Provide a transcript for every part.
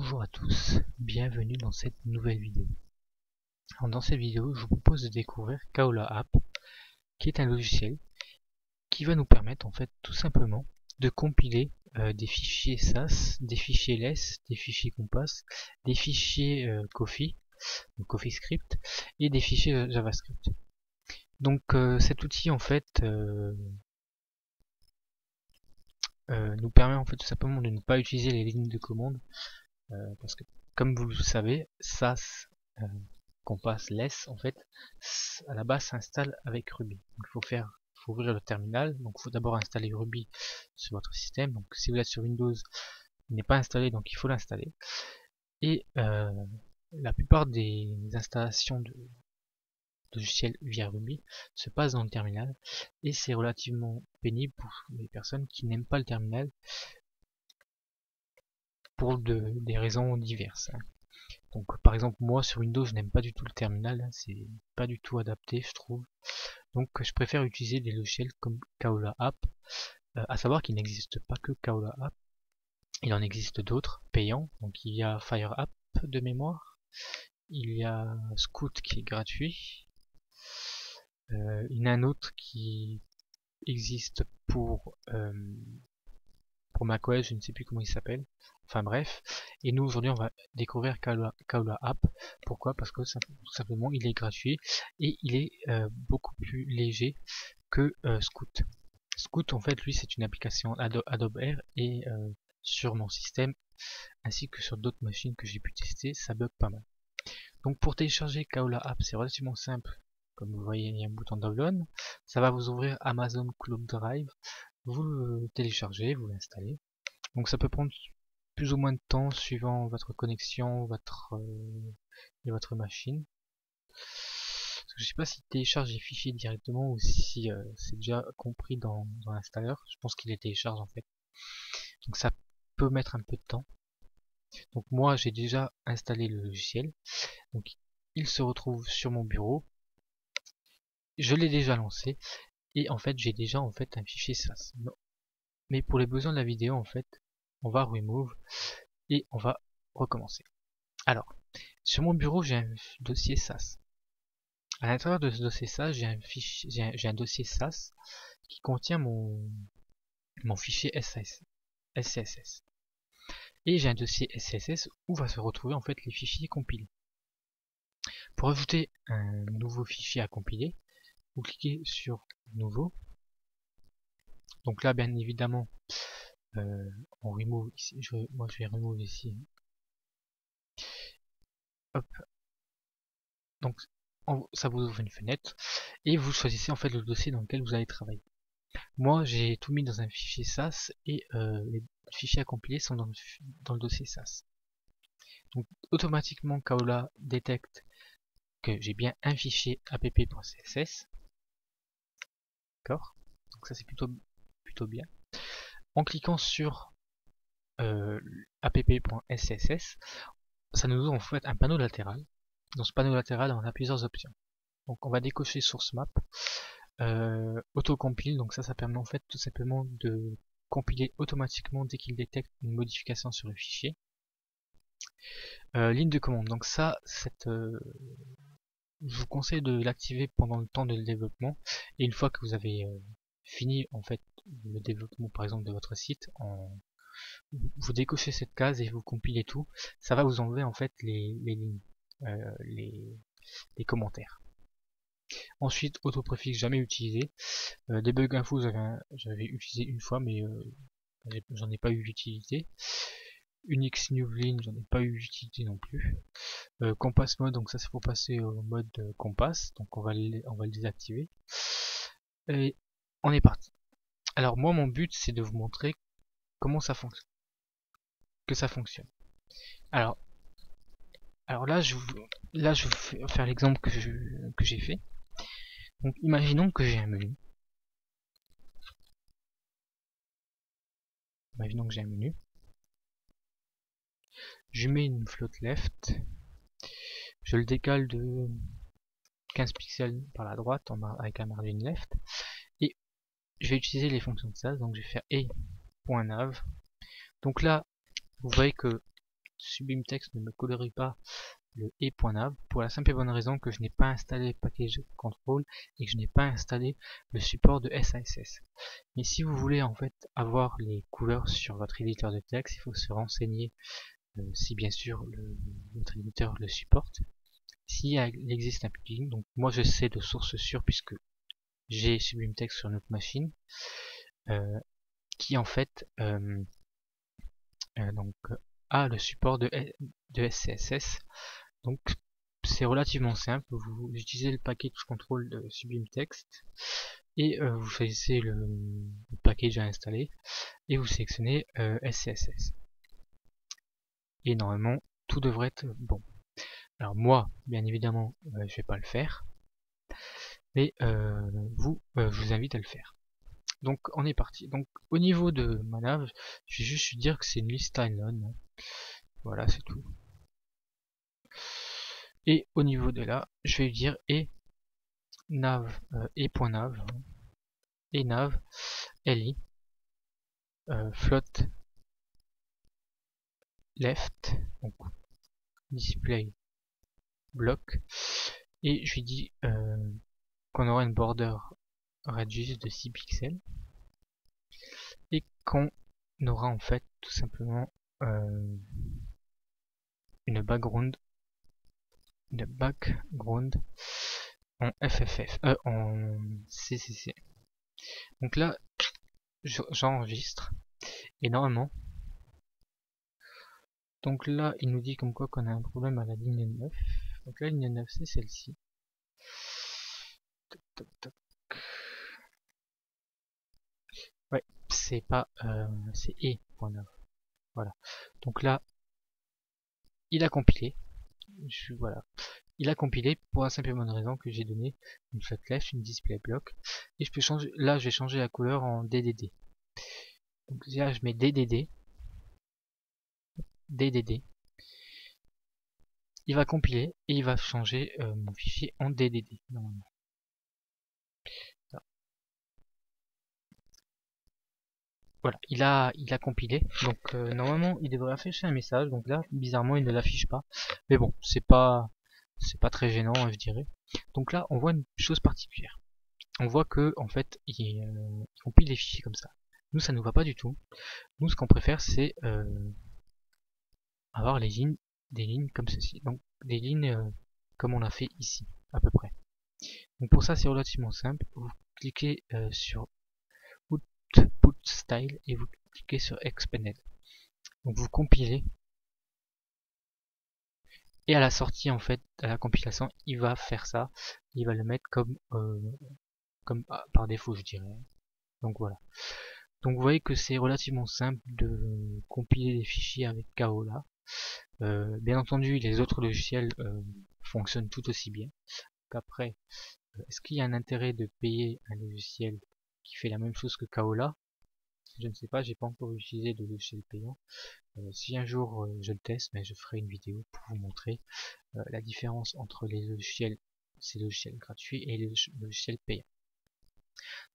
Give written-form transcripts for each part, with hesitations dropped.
Bonjour à tous, bienvenue dans cette nouvelle vidéo. Alors dans cette vidéo, je vous propose de découvrir Kaola App, qui est un logiciel qui va nous permettre en fait tout simplement de compiler des fichiers SAS, des fichiers LESS, des fichiers Compass, des fichiers Coffee, donc CoffeeScript, et des fichiers JavaScript. Donc cet outil en fait nous permet en fait tout simplement de ne pas utiliser les lignes de commande. Parce que comme vous le savez, SAS, Compass, LESS, en fait, à la base s'installe avec Ruby. Donc, il faut ouvrir le terminal. Donc il faut d'abord installer Ruby sur votre système. Donc si vous êtes sur Windows, il n'est pas installé, donc il faut l'installer. Et la plupart des installations de logiciels via Ruby se passent dans le terminal. Et c'est relativement pénible pour les personnes qui n'aiment pas le terminal pour des raisons diverses. Donc par exemple moi sur Windows je n'aime pas du tout le terminal, c'est pas du tout adapté je trouve. Donc je préfère utiliser des logiciels comme Kaola App, à savoir qu'il n'existe pas que Kaola App, il en existe d'autres payants. Donc il y a Fire App de mémoire, il y a Scout qui est gratuit, il y en a un autre qui existe pour macOS, je ne sais plus comment il s'appelle. Enfin bref, et nous aujourd'hui on va découvrir Kaola App. Pourquoi? Parce que tout simplement il est gratuit et il est beaucoup plus léger que Scout. Scout en fait lui c'est une application Adobe Air et sur mon système ainsi que sur d'autres machines que j'ai pu tester ça bug pas mal. Donc pour télécharger Kaola App c'est relativement simple. Comme vous voyez il y a un bouton download, ça va vous ouvrir Amazon Cloud Drive, vous le téléchargez, vous l'installez. Donc ça peut prendre plus ou moins de temps suivant votre connexion, et votre machine. Je sais pas s'il télécharge les fichiers directement ou si c'est déjà compris dans l'installeur. Je pense qu'il les télécharge en fait. Donc ça peut mettre un peu de temps. Donc moi j'ai déjà installé le logiciel. Donc il se retrouve sur mon bureau. Je l'ai déjà lancé et en fait j'ai déjà en fait un fichier SAS. Mais pour les besoins de la vidéo en fait, on va remove et on va recommencer. Alors, sur mon bureau, j'ai un dossier SAS. À l'intérieur de ce dossier SAS, j'ai un dossier SAS qui contient mon fichier SCSS. Et j'ai un dossier SCSS où va se retrouver en fait les fichiers compilés. Pour ajouter un nouveau fichier à compiler, vous cliquez sur Nouveau. Donc là, bien évidemment, on remove ici. Moi, je vais remove ici. Hop. Donc ça vous ouvre une fenêtre et vous choisissez en fait le dossier dans lequel vous allez travailler. Moi j'ai tout mis dans un fichier SAS et les fichiers à compiler sont dans le dossier SAS. Donc automatiquement Kaola détecte que j'ai bien un fichier app.css. D'accord. Donc ça c'est plutôt bien. En cliquant sur app.scss, ça nous ouvre en fait un panneau latéral. Dans ce panneau latéral on a plusieurs options. Donc on va décocher source map, autocompile, donc ça permet en fait tout simplement de compiler automatiquement dès qu'il détecte une modification sur le fichier. Ligne de commande, donc ça, je vous conseille de l'activer pendant le temps de développement, et une fois que vous avez fini en fait le développement par exemple de votre site, vous décochez cette case et vous compilez tout, ça va vous enlever en fait les lignes, les commentaires. Ensuite, autopréfixe jamais utilisé. Debug info j'avais utilisé une fois mais j'en ai pas eu l'utilité. Unix new line j'en ai pas eu l'utilité non plus. Compass mode, donc ça c'est pour passer au mode compass, donc on va le désactiver. Et on est parti. Alors moi mon but c'est de vous montrer comment ça fonctionne. Que ça fonctionne. Alors là je vais faire l'exemple que j'ai fait. Donc imaginons que j'ai un menu. Je mets une float left. Je le décale de 15 pixels par la droite avec un margin left. Et je vais utiliser les fonctions de SAS. Donc je vais faire e.nav. Donc là, vous voyez que Sublime Text ne me colorie pas le e.nav pour la simple et bonne raison que je n'ai pas installé package control et que je n'ai pas installé le support de SASS. Mais si vous voulez en fait avoir les couleurs sur votre éditeur de texte, il faut se renseigner si bien sûr votre éditeur le supporte. S'il existe un plugin, donc moi je sais de source sûre puisque j'ai Sublime Text sur notre machine, qui en fait a le support de SCSS. Donc c'est relativement simple, vous utilisez le package control de Sublime Text et vous choisissez le package à installer et vous sélectionnez SCSS. Et normalement tout devrait être bon. Alors moi, bien évidemment, je vais pas le faire, mais je vous invite à le faire. Donc on est parti. Donc au niveau de ma nav, je vais juste dire que c'est une liste timeline. Voilà, c'est tout. Et au niveau de là, je vais dire et nav et.nav et nav li float left, donc display block, et je lui dis qu'on aura une border radius de 6 pixels et qu'on aura en fait tout simplement une background en FFF, en CCC. Donc là, j'enregistre et normalement, donc là, il nous dit comme quoi qu'on a un problème à la ligne 9. Donc la ligne 9, c'est celle-ci. Ouais, c'est pas, c'est e.9. Voilà. Donc là, il a compilé. Voilà. Il a compilé pour la simple et bonne raison que j'ai donné une flat left, une display block, et je peux changer. Là, je vais changer la couleur en DDD. Donc là, je mets DDD. Il va compiler et il va changer mon fichier en DDD normalement. Voilà, il a compilé, donc normalement il devrait afficher un message, donc là bizarrement il ne l'affiche pas, mais bon c'est pas très gênant je dirais. Donc là on voit une chose particulière, on voit que en fait il compile les fichiers comme ça. Nous ça nous va pas du tout, nous ce qu'on préfère c'est avoir des lignes comme ceci, donc des lignes comme on l'a fait ici à peu près. Donc pour ça c'est relativement simple, vous cliquez sur Output Style et vous cliquez sur Expanded. Donc vous compilez et à la sortie en fait, à la compilation, il va faire ça, il va le mettre comme par défaut je dirais. Donc voilà. Donc vous voyez que c'est relativement simple de compiler les fichiers avec Kaola. Bien entendu les autres logiciels fonctionnent tout aussi bien. Après, est-ce qu'il y a un intérêt de payer un logiciel qui fait la même chose que Kaola? Je ne sais pas, j'ai pas encore utilisé de logiciel payant. Si un jour je le teste, mais je ferai une vidéo pour vous montrer la différence entre ces logiciels gratuits et les logiciels payants.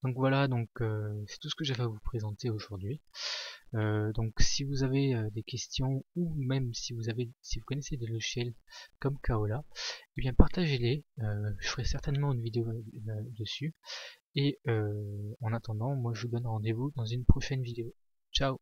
Donc voilà, donc c'est tout ce que j'avais à vous présenter aujourd'hui. Donc si vous avez des questions ou même si vous connaissez des logiciels comme Kaola, eh bien partagez-les. Je ferai certainement une vidéo dessus. Et en attendant, moi je vous donne rendez-vous dans une prochaine vidéo. Ciao!